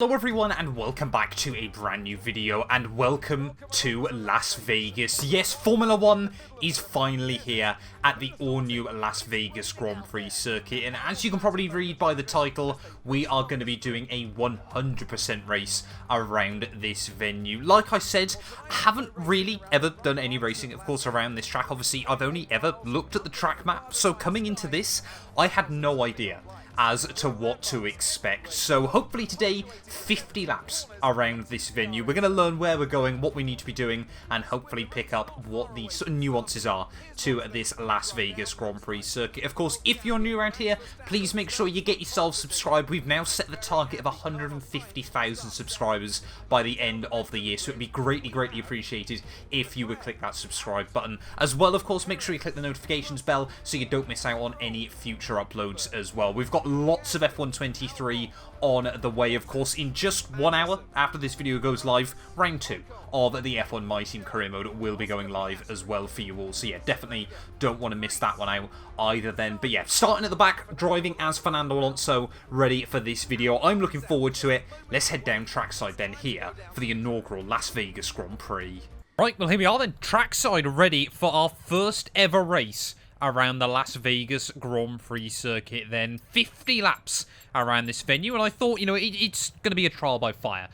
Hello everyone and welcome back to a brand new video and welcome to Las Vegas. Yes, Formula 1 is finally here at the all-new Las Vegas Grand Prix circuit, and as you can probably read by the title, we are going to be doing a 100% race around this venue. Like I said, I haven't really ever done any racing, of course, around this track. Obviously, I've only ever looked at the track map, so coming into this, I had no idea as to what to expect. So hopefully today, 50 laps around this venue. We're going to learn where we're going, what we need to be doing, and hopefully pick up what the sort of nuances are to this Las Vegas Grand Prix circuit. Of course, if you're new around here, please make sure you get yourself subscribed. We've now set the target of 150,000 subscribers by the end of the year, so it'd be greatly appreciated if you would click that subscribe button. As well, of course, make sure you click the notifications bell so you don't miss out on any future uploads as well. We've got lots of F123 on the way, of course. In just 1 hour after this video goes live, round 2 of the F1 My Team Career Mode will be going live as well for you all. So yeah, definitely don't want to miss that one out either then. But yeah, starting at the back, driving as Fernando Alonso, ready for this video. I'm looking forward to it. Let's head down trackside then here for the inaugural Las Vegas Grand Prix. Right, well here we are then, trackside ready for our first ever race around the Las Vegas Grand Prix circuit then. 50 laps around this venue, and I thought, you know, it's going to be a trial by fire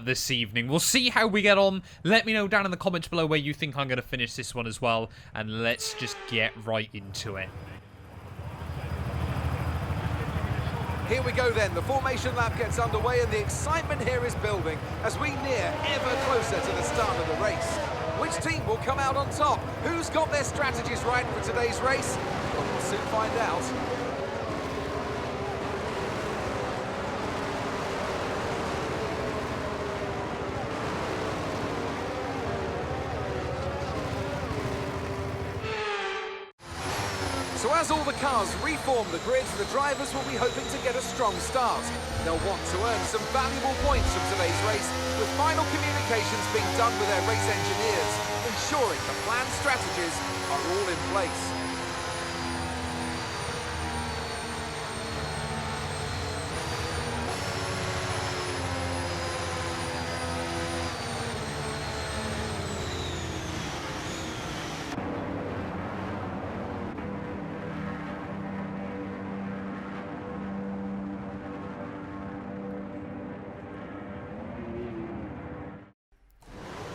this evening. We'll see how we get on. Let me know down in the comments below where you think I'm going to finish this one as well, and let's just get right into it. Here we go then, the formation lap gets underway and the excitement here is building as we near ever closer to the start of the race. Which team will come out on top? Who's got their strategies right for today's race? Well, we'll soon find out. So as all the cars reform the grids, the drivers will be hoping to get a strong start. They'll want to earn some valuable points from today's race, with final communications being done with their race engineers, ensuring the planned strategies are all in place.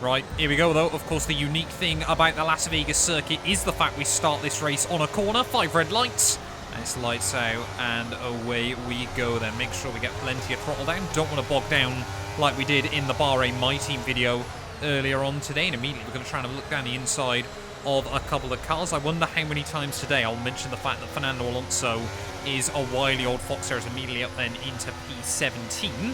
Right, here we go though. Of course, the unique thing about the Las Vegas circuit is the fact we start this race on a corner. 5 red lights. And it's lights out and away we go then. Make sure we get plenty of throttle down. Don't want to bog down like we did in the Bahrain My Team video earlier on today. And immediately we're going to try and look down the inside of a couple of cars. I wonder how many times today I'll mention the fact that Fernando Alonso is a wily old fox. There is immediately up then into P17.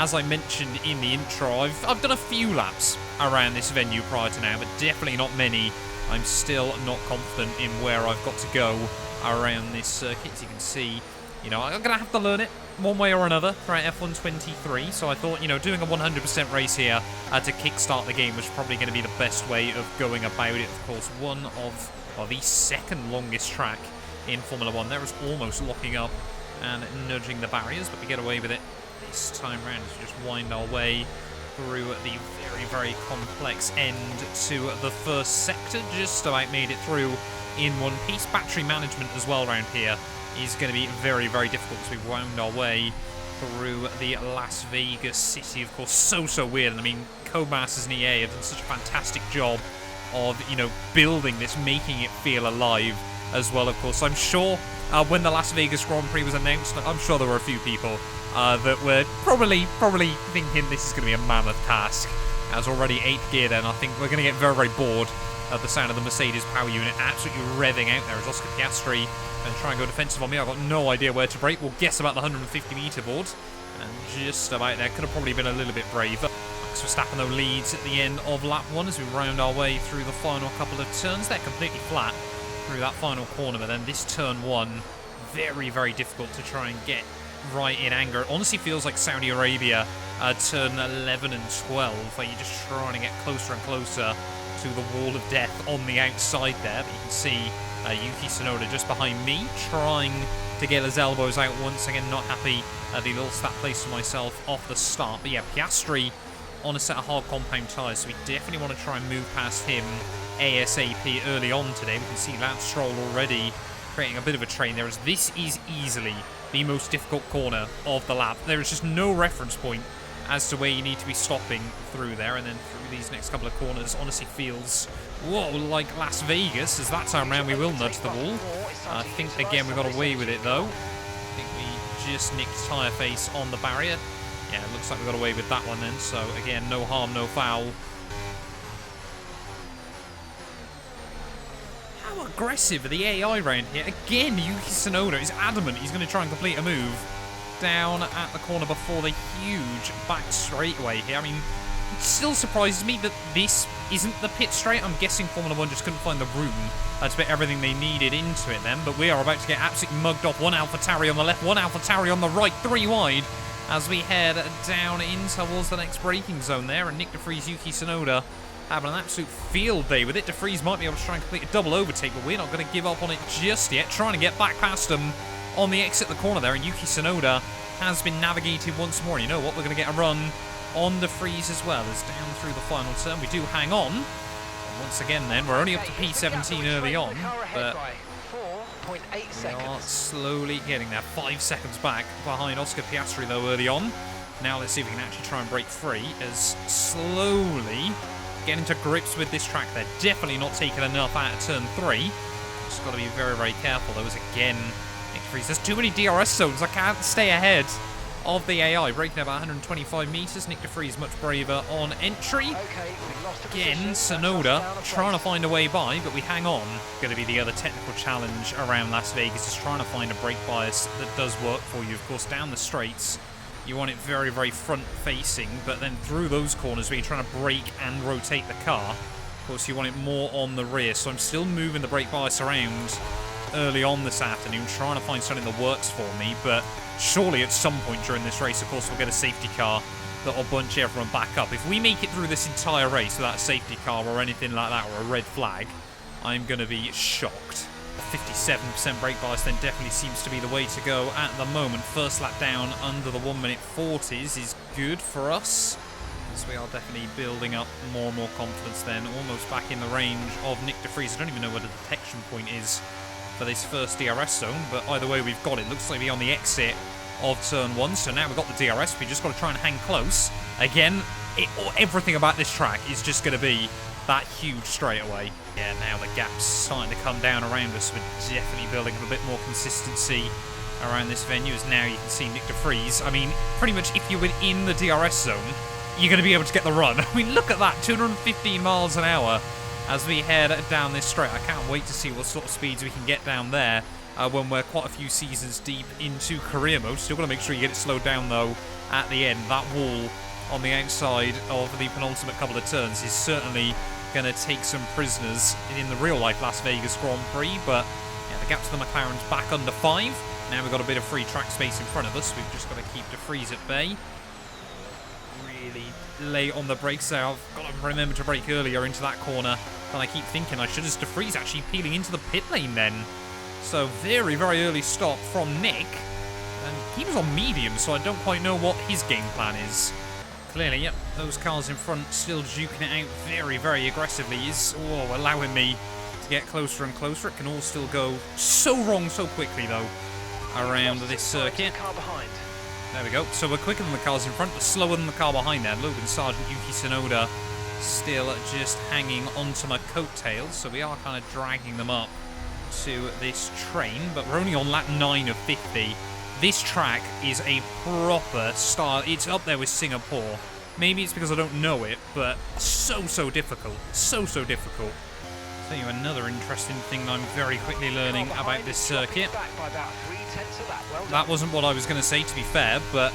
As I mentioned in the intro, I've done a few laps around this venue prior to now, but definitely not many. I'm still not confident in where I've got to go around this circuit. As you can see, you know, I'm going to have to learn it one way or another throughout F123. So I thought, you know, doing a 100% race here to kickstart the game was probably going to be the best way of going about it. Of course, one of, well, the second longest track in Formula 1. There is almost locking up and nudging the barriers, but we get away with it this time round as we just wind our way through the very complex end to the first sector. Just about made it through in one piece. Battery management as well around here is going to be very difficult as we wound our way through the Las Vegas city. Of course, so weird. And I mean, Codemasters and EA have done such a fantastic job of, you know, building this, making it feel alive as well. Of course, I'm sure when the Las Vegas Grand Prix was announced, I'm sure there were a few people that were probably thinking this is going to be a mammoth task. As already 8th gear then, I think we're going to get very bored of the sound of the Mercedes power unit absolutely revving out there as Oscar Piastri and try and go defensive on me. I've got no idea where to brake. We'll guess about the 150 meter board. And just about there. Could have probably been a little bit braver. Max Verstappen though leads at the end of lap 1 as we round our way through the final couple of turns. They're completely flat through that final corner, but then this turn 1, very difficult to try and get right in anger. It honestly feels like Saudi Arabia turn 11 and 12, where you're just trying to get closer and closer to the wall of death on the outside there. But you can see Yuki Tsunoda just behind me, trying to get his elbows out once again. Not happy that he lost that place for myself off the start. But yeah, Piastri on a set of hard compound tyres, so we definitely want to try and move past him ASAP early on today. We can see Lance Stroll already creating a bit of a train there, as this is easily the most difficult corner of the lap. There is just no reference point as to where you need to be stopping through there, and then through these next couple of corners honestly feels, whoa, like Las Vegas, as that time around we will nudge the wall. I think again we got away with it though. I think we just nicked tyre face on the barrier. Yeah, it looks like we got away with that one then, so again, no harm, no foul. How aggressive are the AI around here? Again, Yuki Tsunoda is adamant he's going to try and complete a move down at the corner before the huge back straightaway here. I mean, it still surprises me that this isn't the pit straight. I'm guessing Formula 1 just couldn't find the room to put everything they needed into it then, but we are about to get absolutely mugged off. One AlphaTauri on the left, one AlphaTauri on the right, 3 wide, as we head down in towards the next braking zone there, and Nick de Vries, Yuki Tsunoda having an absolute field day with it. De Vries might be able to try and complete a double overtake, but we're not going to give up on it just yet. Trying to get back past them on the exit of the corner there, and Yuki Tsunoda has been navigated once more. And you know what? We're going to get a run on De Vries as well, as down through the final turn we do hang on. And once again then, we're only up to P17 early on, but we are slowly getting there. 5 seconds back behind Oscar Piastri though early on. Now let's see if we can actually try and break free, as slowly getting to grips with this track. They're definitely not taking enough out of turn 3. Just got to be very, very careful though, as again, Nick de Vries, there's too many DRS zones. I can't stay ahead of the AI. Braking about 125 metres. Nick de Vries much braver on entry. Again, Tsunoda trying to find a way by, but we hang on. Going to be the other technical challenge around Las Vegas, is trying to find a brake bias that does work for you. Of course, down the straights, you want it very, very front-facing, but then through those corners where you're trying to brake and rotate the car, of course, you want it more on the rear. So I'm still moving the brake bias around early on this afternoon, trying to find something that works for me, but surely at some point during this race, of course, we'll get a safety car that will bunch everyone back up. If we make it through this entire race without a safety car or anything like that, or a red flag, I'm going to be shocked. A 57% brake bias then definitely seems to be the way to go at the moment. First lap down under the 1 minute 40s is good for us, as we are definitely building up more and more confidence then, almost back in the range of Nick de Vries. I don't even know where the detection point is for this first DRS zone, but either way we've got it. Looks like we're on the exit of turn 1, so now we've got the DRS. We just got to try and hang close. Again, everything about this track is just going to be that huge straightaway. Yeah, now the gap's starting to come down around us. We're definitely building up a bit more consistency around this venue, as now you can see Nick de Vries. I mean, pretty much if you were in the DRS zone, you're going to be able to get the run. I mean, look at that, 215 miles an hour as we head down this straight. I can't wait to see what sort of speeds we can get down there when we're quite a few seasons deep into career mode. Still got to make sure you get it slowed down though at the end. That wall on the outside of the penultimate couple of turns is certainly going to take some prisoners in the real life Las Vegas Grand Prix, but yeah, the gap to the McLaren's back under 5. Now we've got a bit of free track space in front of us. We've just got to keep de Vries at bay. Really late on the brakes there. I've got to remember to brake earlier into that corner, and I keep thinking I should, as de Vries actually peeling into the pit lane then. So very, very early stop from Nick, and he was on medium, so I don't quite know what his game plan is. Clearly, yep, those cars in front still duking it out very, very aggressively is allowing me to get closer and closer. It can all still go so wrong so quickly, though, around this circuit. There we go. So we're quicker than the cars in front, but slower than the car behind there. Logan Sargent, Yuki Tsunoda still just hanging onto my coattails, so we are kind of dragging them up to this train, but we're only on lap 9 of 50. This track is a proper style. It's up there with Singapore. Maybe it's because I don't know it, but so difficult. So difficult. I'll tell you another interesting thing I'm very quickly learning about this circuit. That wasn't what I was going to say, to be fair, but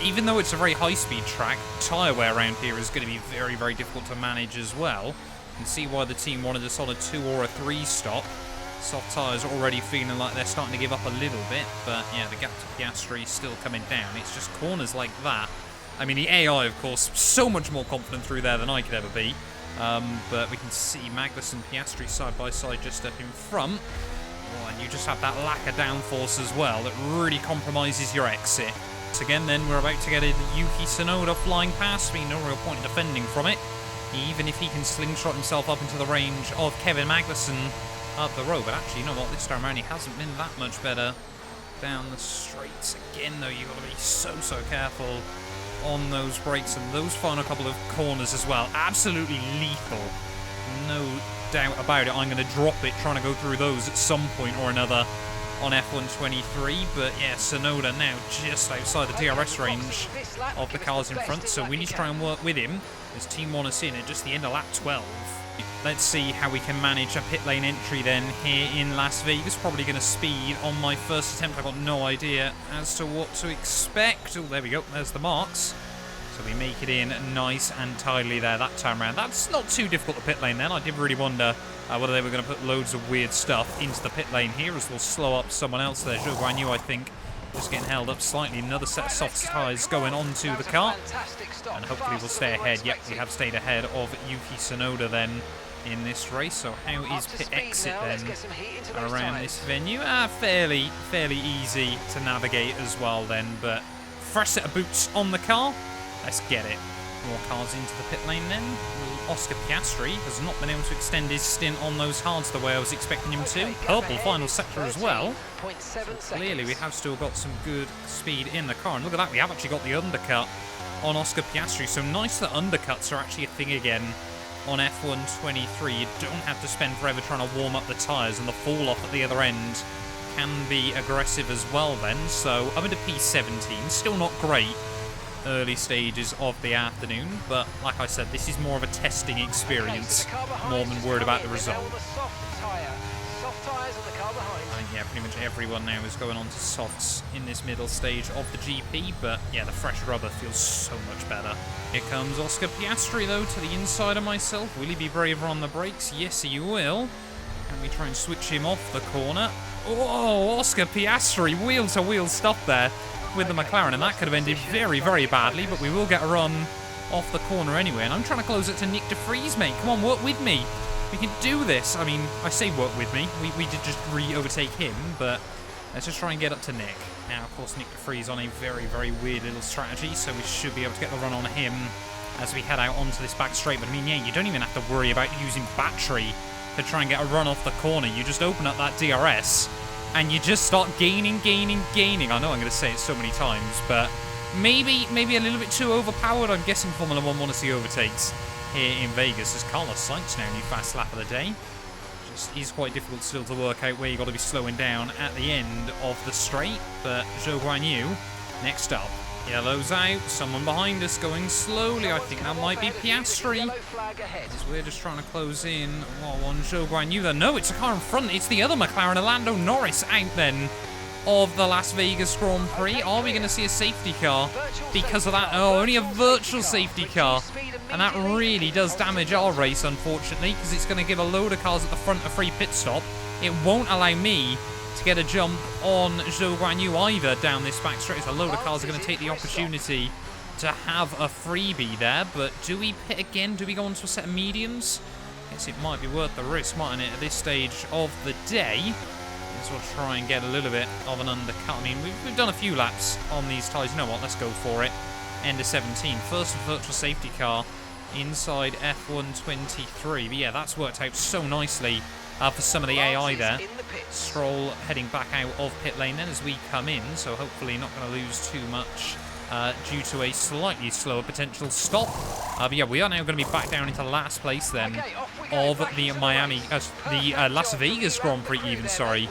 even though it's a very high-speed track, tyre wear around here is going to be very, very difficult to manage as well. You can see why the team wanted us on a 2 or a 3 stop. Soft tyres already feeling like they're starting to give up a little bit, but yeah, the gap to Piastri is still coming down. It's just corners like that. I mean, the AI, of course, so much more confident through there than I could ever be. But we can see Magnus and Piastri side by side just up in front. Oh, and you just have that lack of downforce as well that really compromises your exit. So again, then we're about to get a Yuki Tsunoda flying past me. No real point in defending from it, even if he can slingshot himself up into the range of Kevin Magnussen up the road. But actually, you know what? This time around, he hasn't been that much better down the straights. Again, though, you've got to be so careful on those brakes and those final couple of corners as well. Absolutely lethal. No doubt about it. I'm going to drop it trying to go through those at some point or another on F123. But yeah, Tsunoda now just outside the DRS range of the cars in front. So we need to try and work with him as Team 1 is in at just the end of lap 12. Let's see how we can manage a pit lane entry then here in Las Vegas. Probably going to speed on my first attempt. I've got no idea as to what to expect. Oh, there we go. There's the marks. So we make it in nice and tidily there that time around. That's not too difficult, the pit lane then. I did really wonder whether they were going to put loads of weird stuff into the pit lane here, as we'll slow up someone else there. Zhou Guanyu, I think, just getting held up slightly. Another set of soft tyres going onto the car. And hopefully we'll stay ahead. Yep, we have stayed ahead of Yuki Tsunoda then in this race. So how is pit exit then around this venue? Fairly easy to navigate as well then, but fresh set of boots on the car. Let's get it. More cars into the pit lane then. Oscar Piastri has not been able to extend his stint on those hards the way I was expecting him to. Purple final sector as well. So clearly we have still got some good speed in the car. And look at that, we have actually got the undercut on Oscar Piastri. So nice that undercuts are actually a thing again on F123. You don't have to spend forever trying to warm up the tyres, and the fall off at the other end can be aggressive as well then. So I'm into P17, still not great early stages of the afternoon, but like I said, this is more of a testing experience more than worried about the result. I think, yeah, pretty much everyone now is going on to softs in this middle stage of the GP, but yeah, the fresh rubber feels so much better. Here comes Oscar Piastri, though, to the inside of myself. Will he be braver on the brakes? Yes, he will. Can we try and switch him off the corner? Oh, Oscar Piastri, wheel-to-wheel stuff there with the McLaren, and that could have ended very badly, but we will get a run off the corner anyway. And I'm trying to close it to Nick de Vries, mate. Come on, work with me. We can do this. I mean, I say work with me. We did just re-overtake him, but let's just try and get up to Nick. Now, of course, Nick de Vries on a very weird little strategy, so we should be able to get the run on him as we head out onto this back straight. But I mean, yeah, you don't even have to worry about using battery to try and get a run off the corner. You just open up that DRS and you just start gaining. I know I'm going to say it so many times, but maybe a little bit too overpowered. I'm guessing Formula 1 want to see overtakes here in Vegas, as Carlos Sainz now new fast lap of the day. Just is quite difficult still to work out where you got to be slowing down at the end of the straight. But Zhou Guanyu next up. Yellow's out. Someone behind us going slowly. I think that might be Piastri. As we're just trying to close in on Zhou Guanyu there. No, it's a car in front. It's the other McLaren, Lando Norris, out then of the Las Vegas Grand Prix. Are we going to see a safety car because of that? Oh, only a virtual safety car. And that really does damage our race, unfortunately, because it's going to give a load of cars at the front a free pit stop. It won't allow me to get a jump on Zhou Guanyu either down this back straight. So a load of cars are going to take the opportunity to have a freebie there. But do we pit again? Do we go on to a set of mediums? Guess it might be worth the risk, mightn't it, at this stage of the day? We'll try and get a little bit of an undercut. I mean, we've done a few laps on these tyres. You know what? Let's go for it. End of 17. First virtual safety car inside F123. But yeah, that's worked out so nicely for some of the AI there. Stroll heading back out of pit lane then as we come in. So hopefully not going to lose too much due to a slightly slower potential stop. But yeah, we are now going to be back down into last place then of the Las Vegas Grand Prix even, sorry,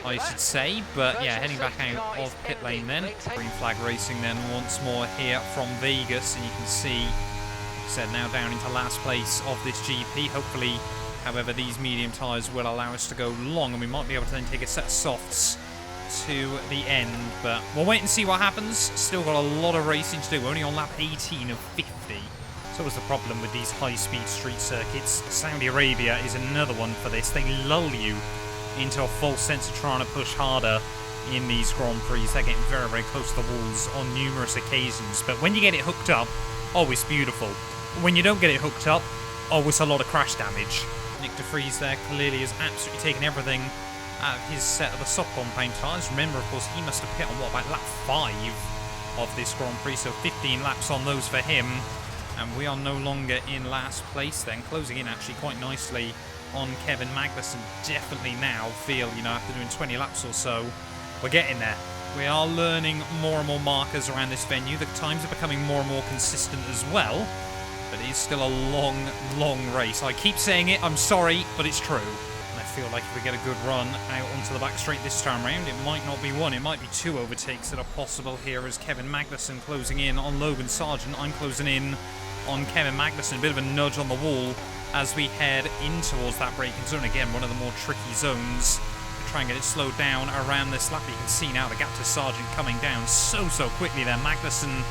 I should say. But yeah, heading back out of pit lane then. Green flag racing then once more here from Vegas. And you can see, said now down into last place of this GP. Hopefully, however, these medium tyres will allow us to go long, and we might be able to then take a set of softs to the end, but we'll wait and see what happens. Still got a lot of racing to do. Only on lap 18 of 50. So was the problem with these high-speed street circuits. Saudi Arabia is another one for this. They lull you into a false sense of trying to push harder in these Grand Prix. They're getting very close to the walls on numerous occasions. But when you get it hooked up, oh, it's beautiful. When you don't get it hooked up, Oh, it's a lot of crash damage. Nick de Vries there clearly has absolutely taken everything out of his set of the sub-compound tyres. Remember, of course, he must have hit on, what, about lap 5 of this Grand Prix, so 15 laps on those for him. And we are no longer in last place then, closing in actually quite nicely on Kevin Magnussen. Definitely now feel, you know, after doing 20 laps or so, we're getting there. We are learning more and more markers around this venue. The times are becoming more and more consistent as well. But it is still a long, long race. I keep saying it, I'm sorry, but it's true. And I feel like if we get a good run out onto the back straight this time round, it might not be one, it might be 2 overtakes that are possible here as Kevin Magnussen closing in on Logan Sargent. I'm closing in on Kevin Magnussen. A bit of a nudge on the wall as we head in towards that braking zone. Again, one of the more tricky zones. Try and get it slowed down around this lap. You can see now the gap to Sargent coming down so quickly there. Magnussen,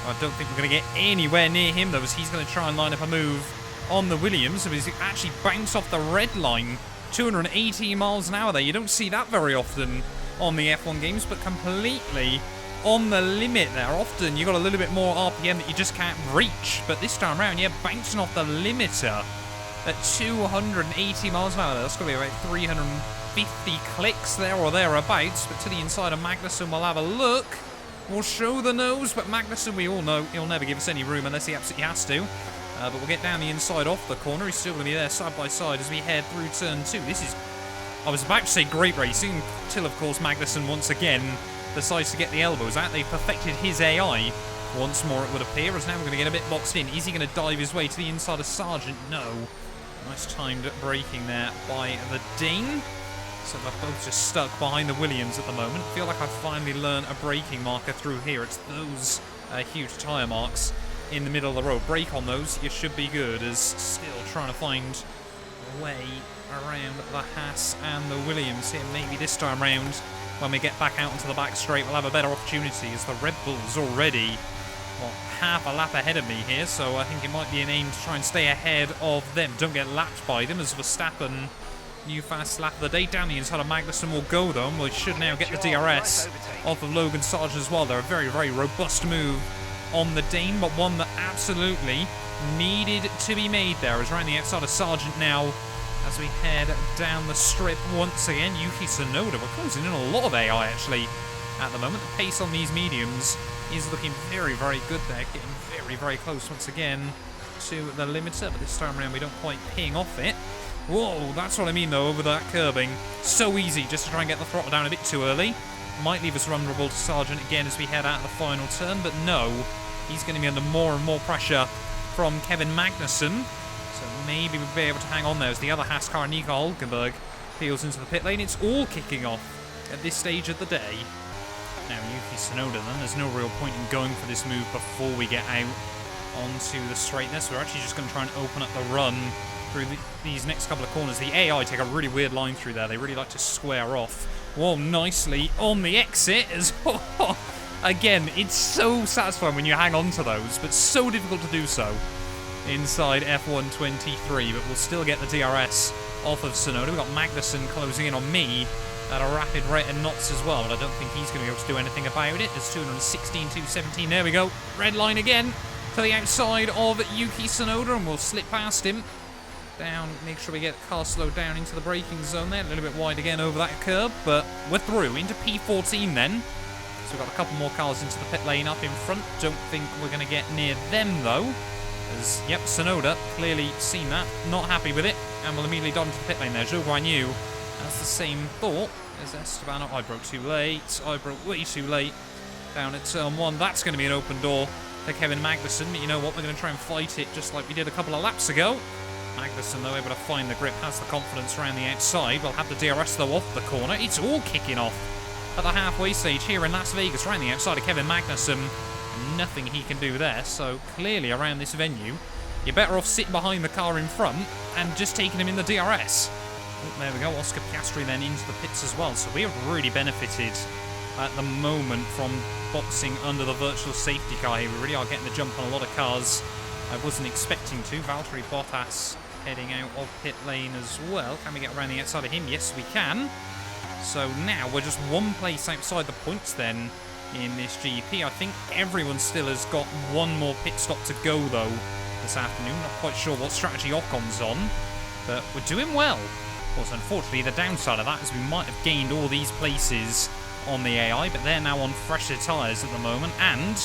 I don't think we're going to get anywhere near him though, as he's going to try and line up a move on the Williams. So he's actually bounced off the red line, 280 miles an hour there. You don't see that very often on the F1 games, but completely on the limit there. Often you got a little bit more RPM that you just can't reach, but this time around, yeah, bouncing off the limiter at 280 miles an hour. That's going to be about 350 clicks there or thereabouts, but to the inside of Magnussen, we'll have a look. We'll show the nose, but Magnussen, we all know, he'll never give us any room unless he absolutely has to. But we'll get down the inside off the corner. He's still going to be there side by side as we head through turn 2. This is, I was about to say great racing, until of course Magnussen once again decides to get the elbows out. They've perfected his AI once more, it would appear, as now we're going to get a bit boxed in. Is he going to dive his way to the inside of Sargent? No. Nice timed braking there by the Dane. So they're both just stuck behind the Williams at the moment. Feel like I've finally learned a braking marker through here. It's those huge tyre marks in the middle of the road. Brake on those, you should be good, as still trying to find a way around the Haas and the Williams here. Maybe this time round, when we get back out onto the back straight, we'll have a better opportunity, as the Red Bull's already, well, half a lap ahead of me here, so I think it might be an aim to try and stay ahead of them. Don't get lapped by them, as Verstappen, new fast lap of the day. Down the inside of Magnussen will go though, and we should now get the DRS off of Logan Sargent as well. They're a very, very robust move on the Dane, but one that absolutely needed to be made there. Is around the outside of Sargent now as we head down the strip once again. Yuki Tsunoda, we're closing in a lot of AI actually at the moment. The pace on these mediums is looking very, very good there, getting very, very close once again to the limiter, but this time around we don't quite ping off it. Whoa, that's what I mean though, over that curbing. So easy just to try and get the throttle down a bit too early. Might leave us vulnerable to Sargent again as we head out of the final turn, but no, he's going to be under more and more pressure from Kevin Magnussen. So maybe we'll be able to hang on there as the other Haas car, Nico Hulkenberg, peels into the pit lane. It's all kicking off at this stage of the day. Now Yuki Tsunoda then, there's no real point in going for this move before we get out onto the straightness. We're actually just going to try and open up the run through these next couple of corners. The AI take a really weird line through there. They really like to square off. Whoa, nicely on the exit as well. Again, it's so satisfying when you hang on to those, but so difficult to do so inside F1 23. But we'll still get the DRS off of Tsunoda. We've got Magnussen closing in on me at a rapid rate of knots as well, but I don't think he's going to be able to do anything about it. There's 216, 217. There we go. Red line again to the outside of Yuki Tsunoda, and we'll slip past him. Down, make sure we get the car slowed down into the braking zone there. A little bit wide again over that curb, but we're through into P14 then. So we've got a couple more cars into the pit lane up in front. Don't think we're going to get near them though. As, yep, Tsunoda clearly seen that. Not happy with it. And we'll immediately dive into the pit lane there. Zhou Guanyu has the same thought as Esteban. I broke too late. I broke way too late. Down at turn 1. That's going to be an open door for Kevin Magnussen. But you know what? We're going to try and fight it just like we did a couple of laps ago. Magnussen, though, able to find the grip, has the confidence around the outside. We'll have the DRS, though, off the corner. It's all kicking off at the halfway stage here in Las Vegas, around the outside of Kevin Magnussen. Nothing he can do there, so clearly around this venue, you're better off sitting behind the car in front and just taking him in the DRS. Oh, there we go, Oscar Piastri then into the pits as well. So we have really benefited at the moment from boxing under the virtual safety car here. We really are getting the jump on a lot of cars I wasn't expecting to. Valtteri Bottas heading out of pit lane as well. Can we get around the outside of him? Yes, we can. So now we're just one place outside the points then in this GP. I think everyone still has got one more pit stop to go though this afternoon. Not quite sure what strategy Ocon's on, but we're doing well. Of course, unfortunately, the downside of that is we might have gained all these places on the AI, but they're now on fresher tyres at the moment, and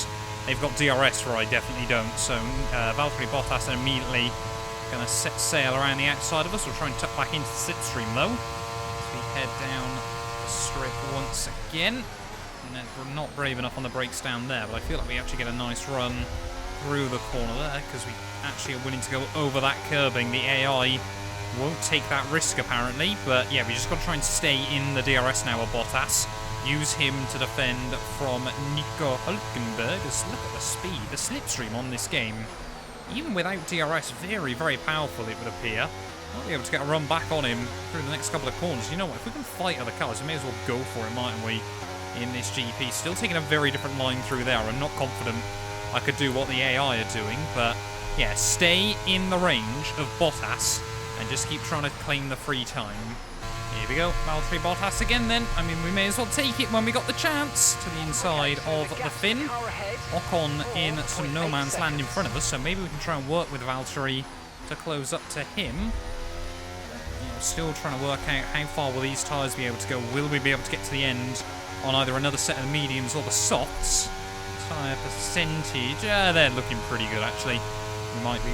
they've got DRS where I definitely don't. So Valtteri Bottas are immediately going to set sail around the outside of us. We'll try and tuck back into the slipstream, though. As we head down the strip once again. And we're not brave enough on the brakes down there, but I feel like we actually get a nice run through the corner there, because we actually are willing to go over that curbing. The AI won't take that risk, apparently, but yeah, we just got to try and stay in the DRS now of Bottas. Use him to defend from Nico Hülkenberg. Look at the speed, the slipstream on this game. Even without DRS, very, very powerful, it would appear. Might be able to get a run back on him through the next couple of corners. You know what, if we can fight other cars, we may as well go for it, mightn't we, in this GP. Still taking a very different line through there. I'm not confident I could do what the AI are doing, but yeah, stay in the range of Bottas and just keep trying to claim the free time. Here we go, Valtteri Bottas again then. I mean, we may as well take it when we got the chance to the inside of the Finn. Ocon in some no man's land in front of us, so maybe we can try and work with Valtteri to close up to him. You know, still trying to work out how far will these tyres be able to go. Will we be able to get to the end on either another set of mediums or the softs? Tyre percentage, they're looking pretty good actually.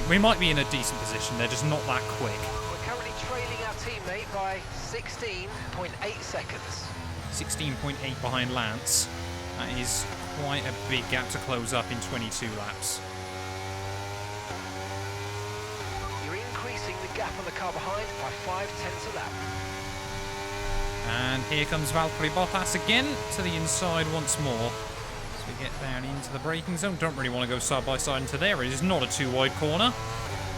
We might be in a decent position. They're just not that quick. We're currently trailing our teammate by 16.8 seconds. 16.8 behind Lance. That is quite a big gap to close up in 22 laps. You're increasing the gap on the car behind by 0.5 a lap. And here comes Valtteri Bottas again to the inside once more. As we get down into the braking zone. Don't really want to go side by side into there. It is not a too wide corner.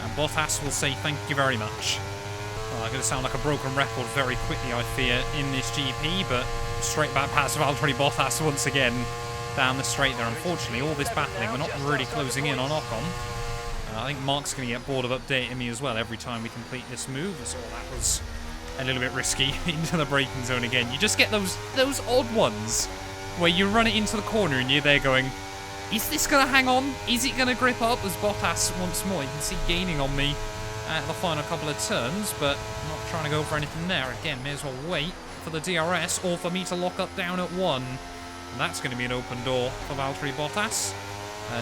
And Bottas will say thank you very much. Well, I'm going to sound like a broken record very quickly, I fear, in this GP, but straight back past Valtteri Bottas once again down the straight there. Unfortunately, all this battling, we're not really closing in on Ocon. I think Mark's going to get bored of updating me as well every time we complete this move, so that was a little bit risky into the braking zone again. You just get those odd ones where you run it into the corner and you're there going, is this going to hang on? Is it going to grip up? As Bottas once more, you can see gaining on me at the final couple of turns, but I'm not trying to go for anything there. Again, may as well wait for the DRS or for me to lock up down at 1. And that's going to be an open door for Valtteri Bottas.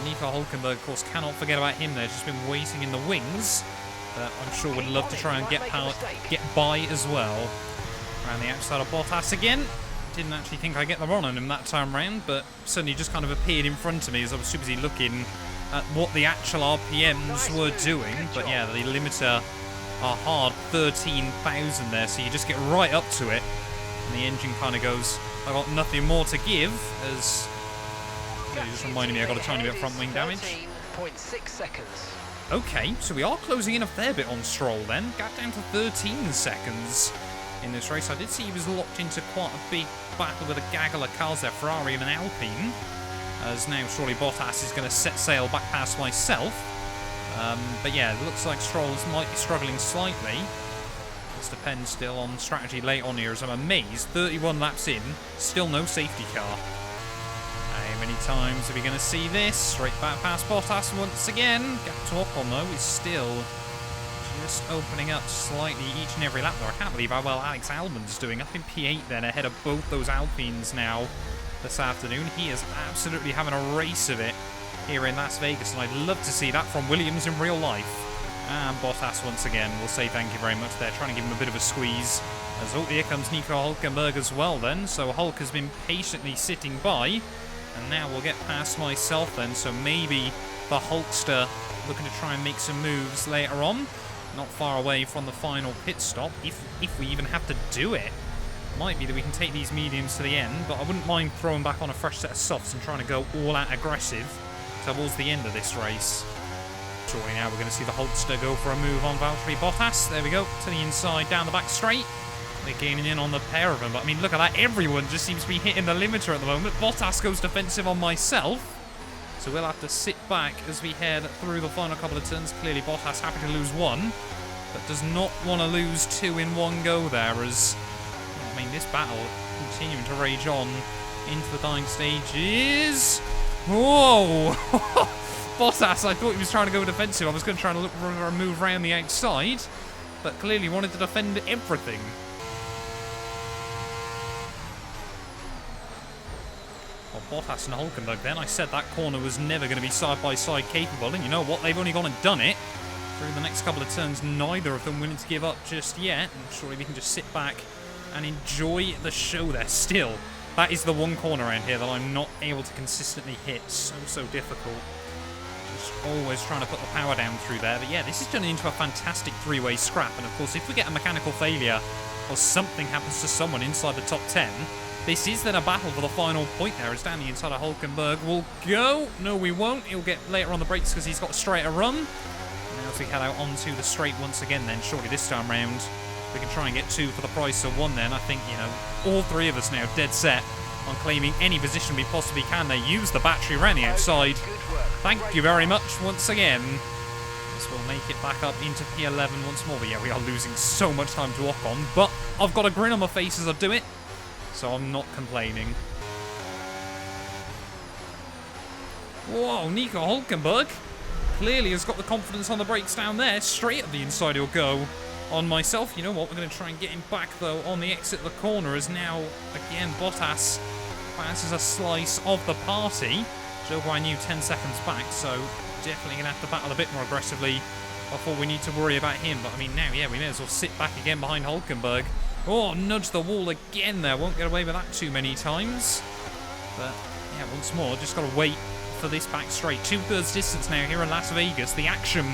Nico Hülkenberg, of course, cannot forget about him there. Just been waiting in the wings. But I'm sure would love to try and get by as well. Around the outside of Bottas again. Didn't actually think I'd get the run on him that time round, but suddenly just kind of appeared in front of me as I was too busy looking at what the actual RPMs were doing. But yeah, the limiter, a hard 13,000 there, so you just get right up to it. And the engine kind of goes, I got nothing more to give, as yeah, just reminded me I got a tiny bit of front wing damage. 13.6 seconds. Okay, so we are closing in a fair bit on Stroll then. Got down to 13 seconds in this race. I did see he was locked into quite a big battle with a gaggle of cars there, Ferrari and an Alpine. As now surely Bottas is going to set sail back past myself. But yeah, it looks like Stroll might be struggling slightly. This depends still on strategy late on here, as I'm amazed. 31 laps in, still no safety car. How many times are we going to see this? Straight back past Bottas once again. Gap to Ocon though is still just opening up slightly each and every lap though. I can't believe how well Alex Albon's doing. Up in P8 then, ahead of both those Alpines now this afternoon. He is absolutely having a race of it here in Las Vegas, and I'd love to see that from Williams in real life. And Bottas once again will say thank you very much there, trying to give him a bit of a squeeze. As oh, here comes Nico Hülkenberg as well then. So Hulk has been patiently sitting by. And now we'll get past myself then, so maybe the Hulkster looking to try and make some moves later on. Not far away from the final pit stop, if we even have to do it. Might be that we can take these mediums to the end, but I wouldn't mind throwing back on a fresh set of softs and trying to go all out aggressive towards the end of this race. Surely now we're going to see the Hulkster go for a move on Valtteri Bottas. There we go, to the inside, down the back straight. They're gaining in on the pair of them, but I mean, look at that. Everyone just seems to be hitting the limiter at the moment. Bottas goes defensive on myself. So we'll have to sit back as we head through the final couple of turns. Clearly, Bottas happy to lose 1, but does not want to lose 2 in one go there, as, I mean, this battle continuing to rage on into the dying stages. Whoa! Bottas, I thought he was trying to go defensive. I was going to try to look for a move around the outside, but clearly wanted to defend everything. Well, Bottas and Hülkenberg then. I said that corner was never going to be side-by-side capable, and you know what? They've only gone and done it. Through the next couple of turns, neither of them willing to give up just yet, and surely we can just sit back and enjoy the show there still. That is the one corner around here that I'm not able to consistently hit. So difficult. Just always trying to put the power down through there. But yeah, this is turning into a fantastic three-way scrap. And of course, if we get a mechanical failure or something happens to someone inside the top 10, this is then a battle for the final point there. As down the inside of Hülkenberg will go. No, we won't. He'll get later on the brakes because he's got a straighter run. And now as we head out onto the straight once again then, surely this time round we can try and get 2 for the price of 1 then. I think, you know, all 3 of us now dead set on claiming any position we possibly can. They use the battery around the outside. Thank you very much once again. This will make it back up into P11 once more. But yeah, we are losing so much time to Ocon. But I've got a grin on my face as I do it, so I'm not complaining. Whoa, Nico Hülkenberg clearly has got the confidence on the brakes down there. Straight at the inside he'll go. On myself, you know what, we're going to try and get him back though on the exit of the corner, as now again Bottas passes a slice of the party. Jogo, I knew 10 seconds back, so definitely going to have to battle a bit more aggressively before we need to worry about him. But I mean now, yeah, we may as well sit back again behind Hülkenberg. Oh, nudge the wall again there, won't get away with that too many times. But yeah, once more, just got to wait for this back straight. 2/3 distance now here in Las Vegas. The action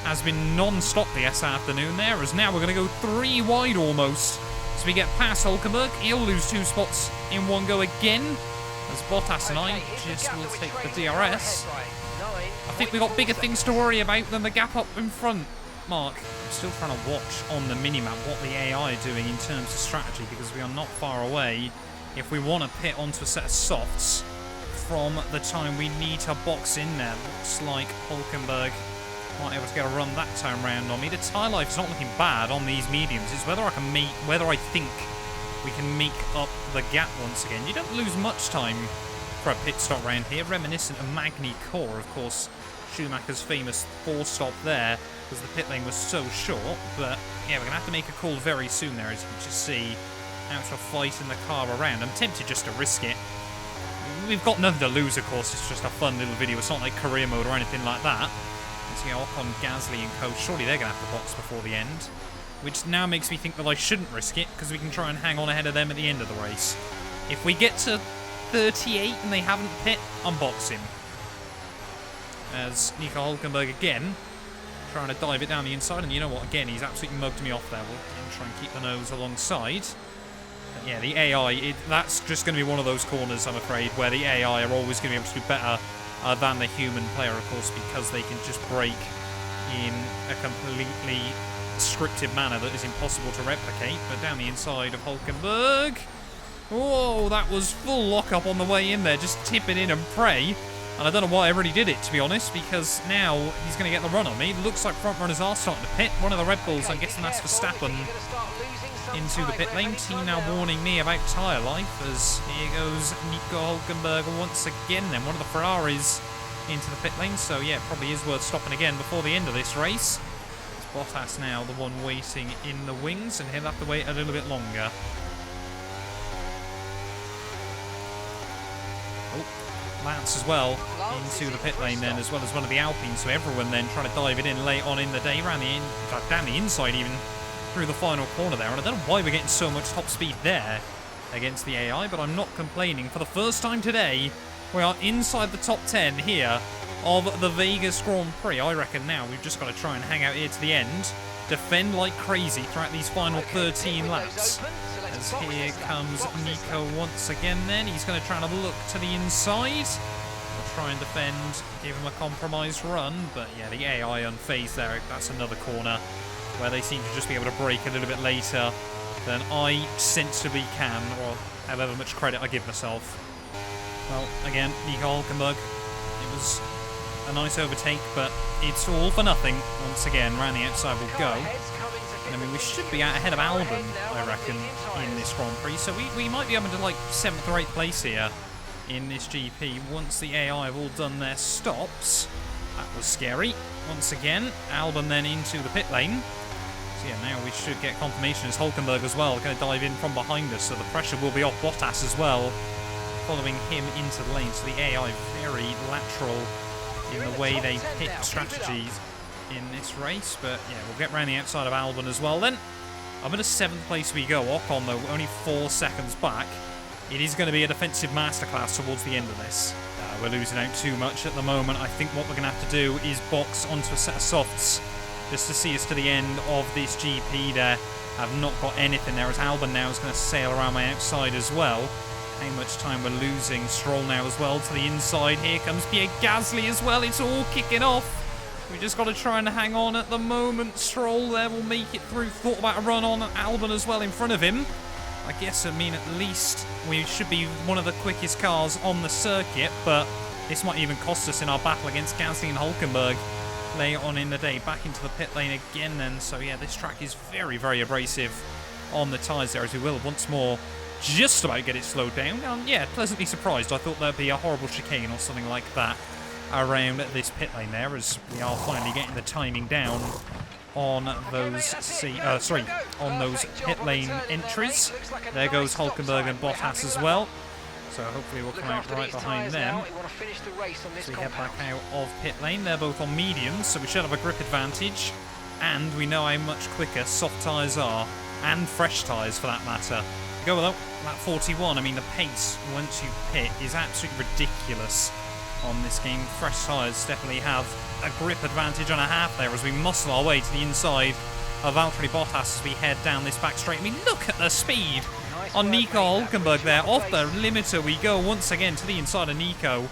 has been non-stop this afternoon there, as now we're going to go 3 wide almost. As we get past Hülkenberg, he'll lose 2 spots in one go again, as Bottas and I just will take the DRS. I think we've got bigger things to worry about than the gap up in front, Mark. I'm still trying to watch on the minimap what the AI are doing in terms of strategy, because we are not far away if we want to pit onto a set of softs from the time we need to box in there. Looks like Hülkenberg not able to get a run that time round on me. The tyre life is not looking bad on these mediums. It's whether I think we can make up the gap once again. You don't lose much time for a pit stop round here, reminiscent of Magny Core, of course. Schumacher's famous 4-stop there, because the pit lane was so short. But yeah, we're gonna have to make a call very soon there, as you can just see, out of fighting the car around. I'm tempted just to risk it. We've got nothing to lose, of course. It's just a fun little video. It's not like career mode or anything like that. You know, Ocon, Gasly and co, surely they're going to have to box before the end, which now makes me think that I shouldn't risk it, because we can try and hang on ahead of them at the end of the race. If we get to 38 and they haven't pit, I'm boxing. As Nico Hülkenberg again trying to dive it down the inside, and you know what, again, he's absolutely mugged me off there. We'll try and keep the nose alongside. But yeah, the AI, that's just going to be one of those corners, I'm afraid, where the AI are always going to be able to do better than the human player, of course, because they can just brake in a completely scripted manner that is impossible to replicate. But down the inside of Hülkenberg, oh, that was full lockup on the way in there, just tip it in and pray. And I don't know why I really did it, to be honest, because now he's going to get the run on me. It looks like front runners are starting to pit. One of the Red Bulls, I'm guessing that's Verstappen, into the pit lane. Team now warning me about tyre life, as here goes Nico Hülkenberg once again then. One of the Ferraris into the pit lane, so yeah, it probably is worth stopping again before the end of this race. It's Bottas now the one waiting in the wings, and he'll have to wait a little bit longer. Oh, Lance as well into the pit lane then, as well as one of the Alpines, so everyone then trying to dive it in late on in the day, around the in, in fact, down the inside even, through the final corner there. And I don't know why we're getting so much top speed there against the AI, but I'm not complaining. For the first time today, we are inside the top 10 here of the Vegas Grand Prix. I reckon now we've just got to try and hang out here to the end, defend like crazy throughout these final 13 laps. As here comes Nico once again then. He's going to try and look to the inside. We'll try and defend, give him a compromised run. But yeah, the AI unfazed there. That's another corner where they seem to just be able to brake a little bit later than I sensibly can, or however much credit I give myself. Well, again, Nico Hülkenberg, it was a nice overtake, but it's all for nothing. Once again, round the outside we'll go. And I mean, we should be out ahead of Albon, I reckon, in this Grand Prix. So we might be able to, like, 7th or 8th place here in this GP once the AI have all done their stops. That was scary. Once again, Albon then into the pit lane. So yeah, now we should get confirmation as Hulkenberg as well, going to dive in from behind us, so the pressure will be off Bottas as well, following him into the lane. So the AI very lateral in the way they pick strategies in this race, but yeah, we'll get round the outside of Albon as well then. Up at a 7th place we go. Ocon though, only 4 seconds back. It is going to be a defensive masterclass towards the end of this. We're losing out too much at the moment. I think what we're going to have to do is box onto a set of softs just to see us to the end of this GP there. I've not got anything there, as Albon now is going to sail around my outside as well. How much time we're losing. Stroll now as well to the inside. Here comes Pierre Gasly as well. It's all kicking off. We just got to try and hang on at the moment. Stroll there will make it through. Thought about a run on Albon as well in front of him. I guess, at least we should be one of the quickest cars on the circuit, but this might even cost us in our battle against Gasly and Hulkenberg later on in the day. Back into the pit lane again then. So yeah, this track is very, very abrasive on the tyres there, as we will once more just about get it slowed down. Yeah, pleasantly surprised. I thought there'd be a horrible chicane or something like that around this pit lane there, as we are finally getting the timing down on those on those pit lane entries. There goes Hulkenberg and Bottas as well. So hopefully we'll come out right behind them. So we head back out of pit lane. They're both on mediums, so we should have a grip advantage. And we know how much quicker soft tyres are, and fresh tyres for that matter. Go with that 41. The pace once you pit is absolutely ridiculous on this game. Fresh tyres definitely have a grip advantage and a half there, as we muscle our way to the inside of Valtteri Bottas as we head down this back straight. Look at the speed on Nico Hulkenberg there. Off the limiter we go once again to the inside of Nico.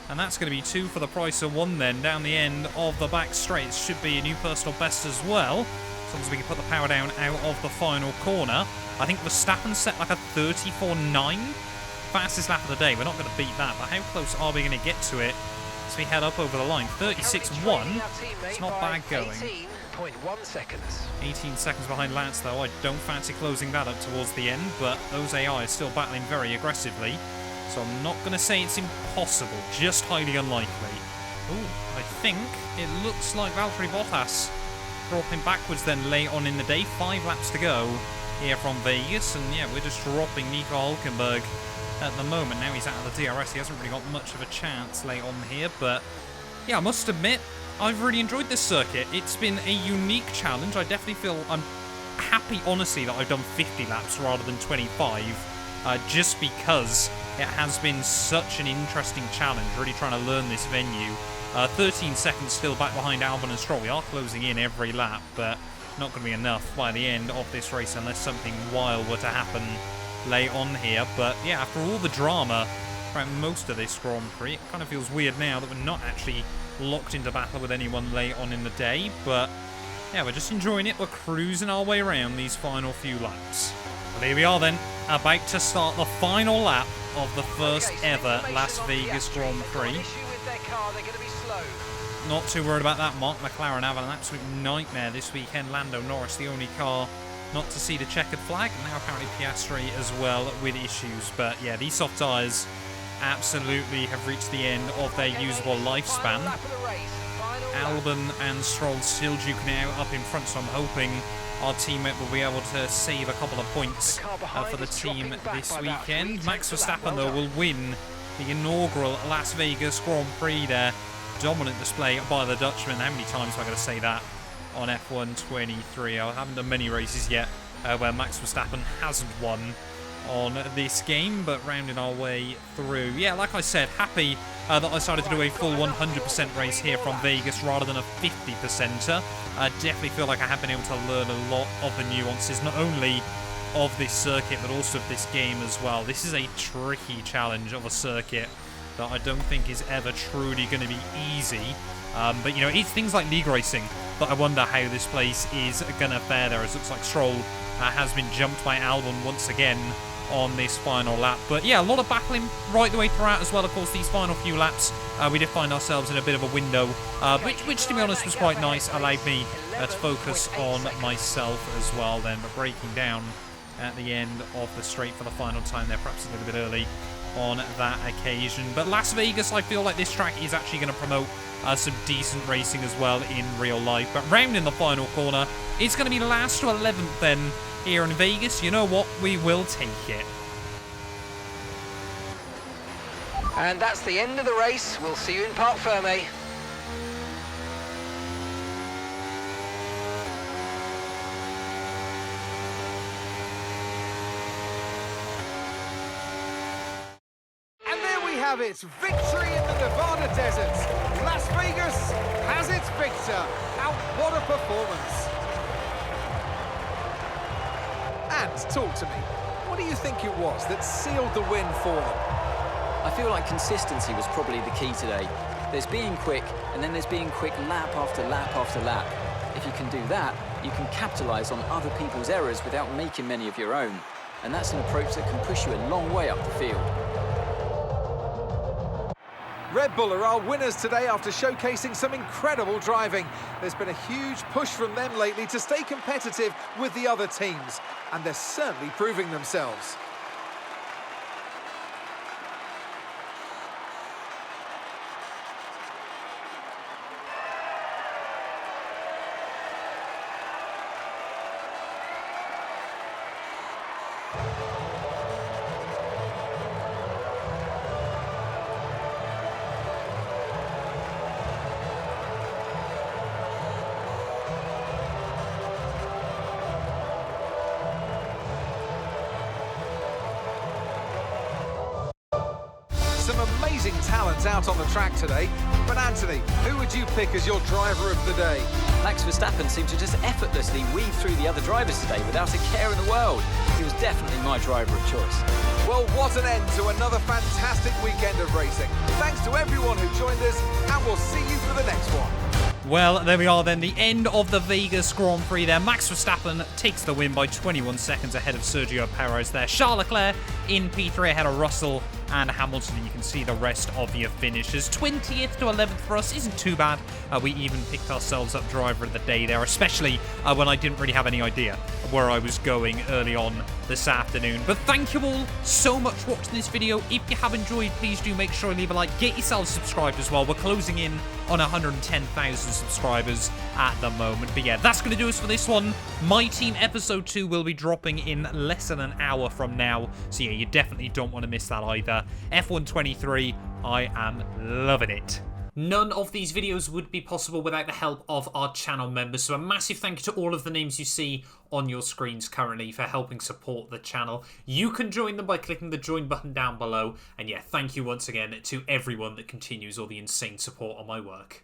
And that's going to be 2 for the price of 1 then down the end of the back straight. Should be a new personal best as well, as long as we can put the power down out of the final corner. I think Verstappen set like a 34.9. Fastest lap of the day. We're not going to beat that, but how close are we going to get to it as we head up over the line? 36.1. It's not bad going. 18 seconds behind Lance, though. I don't fancy closing that up towards the end, but those AI are still battling very aggressively. So I'm not going to say it's impossible, just highly unlikely. Ooh, I think it looks like Valtteri Bottas dropping backwards then late on in the day. 5 laps to go here from Vegas, and yeah, we're just dropping Nico Hulkenberg at the moment. Now he's out of the DRS, he hasn't really got much of a chance late on here, but yeah, I must admit, I've really enjoyed this circuit. It's been a unique challenge. I definitely feel I'm happy, honestly, that I've done 50 laps rather than 25, just because it has been such an interesting challenge, really trying to learn this venue. 13 seconds still back behind Albon and Stroll. We are closing in every lap, but not going to be enough by the end of this race unless something wild were to happen late on here. But yeah, after all the drama throughout most of this Grand Prix, it kind of feels weird now that we're not actually locked into battle with anyone late on in the day. But yeah, we're just enjoying it. We're cruising our way around these final few laps. Well, here we are then, about to start the final lap of the first ever Las Vegas Grand Prix. Not too worried about that. Mark McLaren having an absolute nightmare this weekend. Lando, Norris, the only car not to see the checkered flag. Now apparently Piastri as well with issues. But yeah, these soft tyres absolutely have reached the end of their usable lifespan. Albon and Stroll still duking it out up in front, so I'm hoping our teammate will be able to save a couple of points for the team this weekend. Max Verstappen, though, will win the inaugural Las Vegas Grand Prix there. Dominant display by the Dutchman. How many times am I going to say that on F1 23? I haven't done many races yet where Max Verstappen hasn't won on this game, but rounding our way through. Yeah, like I said, happy that I decided to do a full 100% race here from Vegas rather than a 50%er. I definitely feel like I have been able to learn a lot of the nuances, not only of this circuit, but also of this game as well. This is a tricky challenge of a circuit that I don't think is ever truly going to be easy. But, you know, it's things like league racing that I wonder how this place is going to fare there, as it looks like Stroll has been jumped by Albon once again on this final lap. But yeah, a lot of battling right the way throughout as well. Of course, these final few laps, we did find ourselves in a bit of a window, which to be honest was quite nice. Allowed me to focus on myself as well then. But breaking down at the end of the straight for the final time there, perhaps a little bit early on that occasion. But Las Vegas, I feel like this track is actually going to promote some decent racing as well in real life. But rounding the final corner, it's going to be last to 11th then here in Vegas. You know what? We will take it. And that's the end of the race. We'll see you in Parc Fermé. And there we have it, victory in the Nevada desert. Las Vegas has its victor. Now, what a performance. And talk to me, what do you think it was that sealed the win for them? I feel like consistency was probably the key today. There's being quick, and then there's being quick lap after lap after lap. If you can do that, you can capitalise on other people's errors without making many of your own. And that's an approach that can push you a long way up the field. Red Bull are our winners today after showcasing some incredible driving. There's been a huge push from them lately to stay competitive with the other teams, and they're certainly proving themselves. Some amazing talent out on the track today. But Anthony, who would you pick as your driver of the day? Max Verstappen seemed to just effortlessly weave through the other drivers today without a care in the world. He was definitely my driver of choice. Well, what an end to another fantastic weekend of racing. Thanks to everyone who joined us, and we'll see you for the next one. Well, there we are then, the end of the Vegas Grand Prix there. Max Verstappen takes the win by 21 seconds ahead of Sergio Perez there. Charles Leclerc in P3 ahead of Russell and Hamilton, and you can see the rest of your finishes. 20th to 11th for us isn't too bad. We even picked ourselves up driver of the day there, especially when I didn't really have any idea where I was going early on this afternoon. But thank you all so much for watching this video. If you have enjoyed, please do make sure you leave a like. Get yourselves subscribed as well. We're closing in on 110,000 subscribers at the moment. But yeah, that's going to do us for this one. My Team Episode 2 will be dropping in less than an hour from now. So yeah, you definitely don't want to miss that either. F123, I am loving it. None of these videos would be possible without the help of our channel members, so a massive thank you to all of the names you see on your screens currently for helping support the channel. You can join them by clicking the join button down below, and yeah, thank you once again to everyone that continues all the insane support on my work.